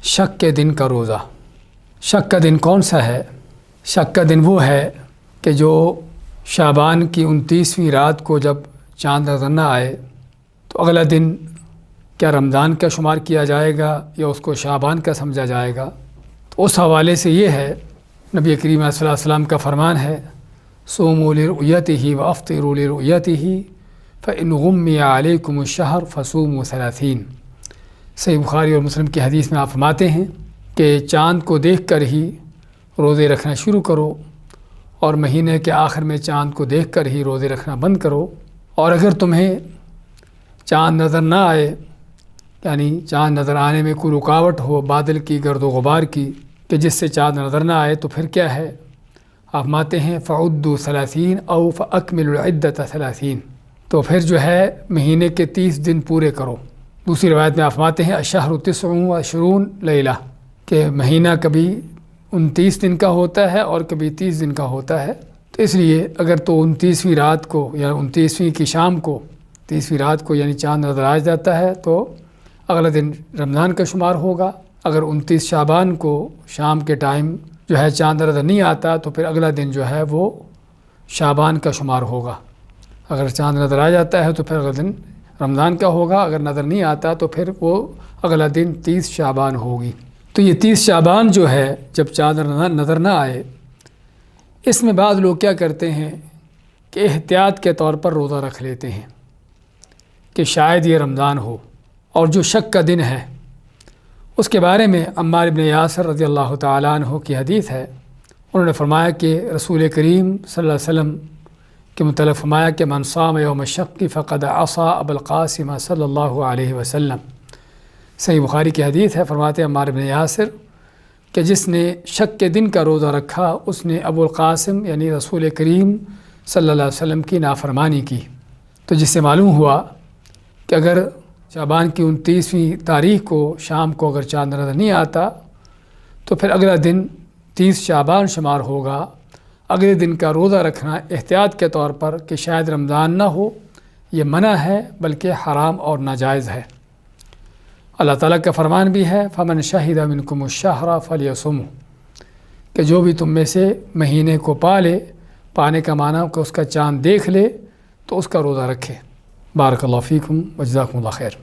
شک کے دن کا روزہ۔ شک کا دن کون سا ہے؟ شک کا دن وہ ہے کہ جو شعبان کی 29ویں رات کو جب چاند نظر نہ آئے تو اگلا دن کیا رمضان کا شمار کیا جائے گا یا اس کو شعبان کا سمجھا جائے گا؟ تو اس حوالے سے یہ ہے، نبی کریم صلی اللہ علیہ وسلم کا فرمان ہے، صوموا لرؤیتہ وافطروا لرؤیتہ فإن غمی علیکم الشہر فصوموا 30۔ صحیح بخاری اور مسلم کی حدیث میں آپ فرماتے ہیں کہ چاند کو دیکھ کر ہی روزے رکھنا شروع کرو اور مہینے کے آخر میں چاند کو دیکھ کر ہی روزے رکھنا بند کرو، اور اگر تمہیں چاند نظر نہ آئے، یعنی چاند نظر آنے میں کوئی رکاوٹ ہو بادل کی، گرد و غبار کی، کہ جس سے چاند نظر نہ آئے، تو پھر کیا ہے؟ آپ ماتے ہیں فعدوا 30 او فاکملوا العدۃ 30، تو پھر جو ہے مہینے کے 30 دن پورے کرو۔ دوسری روایت میں آپ فرماتے ہیں الشہر 29 لیلہ، کہ مہینہ کبھی 29 دن کا ہوتا ہے اور کبھی 30 دن کا ہوتا ہے، تو اس لیے اگر تو 29ویں رات کو یا 29ویں کی شام کو، 30ویں رات کو یعنی چاند نظر آ جاتا ہے تو اگلا دن رمضان کا شمار ہوگا۔ اگر 29 شعبان کو شام کے ٹائم جو ہے چاند نظر نہیں آتا تو پھر اگلا دن جو ہے وہ شعبان کا شمار ہوگا۔ اگر چاند نظر آ جاتا ہے تو پھر اگلا دن رمضان کا ہوگا، اگر نظر نہیں آتا تو پھر وہ اگلا دن 30 شعبان ہوگی۔ تو یہ 30 شعبان جو ہے جب چاند نظر نہ آئے، اس میں بعض لوگ کیا کرتے ہیں کہ احتیاط کے طور پر روزہ رکھ لیتے ہیں کہ شاید یہ رمضان ہو۔ اور جو شک کا دن ہے اس کے بارے میں عمار بن یاسر رضی اللہ تعالیٰ عنہ کی حدیث ہے، انہوں نے فرمایا کہ رسول کریم صلی اللہ علیہ وسلم کے متعلق فرمایا کہ من صام یوم الشق فقد عصى ابا القاسم صلی اللہ علیہ وسلم۔ صحیح بخاری کی حدیث ہے، فرماتے ہیں عمار بن یاسر کہ جس نے شک کے دن کا روزہ رکھا اس نے ابو القاسم یعنی رسول کریم صلی اللہ علیہ وسلم کی نافرمانی کی۔ تو جس سے معلوم ہوا کہ اگر شعبان کی 29ویں تاریخ کو شام کو اگر چاند نظر نہیں آتا تو پھر اگلا دن 30 شعبان شمار ہوگا۔ اگلے دن کا روزہ رکھنا احتیاط کے طور پر کہ شاید رمضان نہ ہو، یہ منع ہے بلکہ حرام اور ناجائز ہے۔ اللہ تعالیٰ کا فرمان بھی ہے فمن شہد منکم الشہر فلیصمہ، کہ جو بھی تم میں سے مہینے کو پالے، پانے کا معنی کہ اس کا چاند دیکھ لے تو اس کا روزہ رکھے۔ بارک اللہ فیکم وجزاکم اللہ خیر۔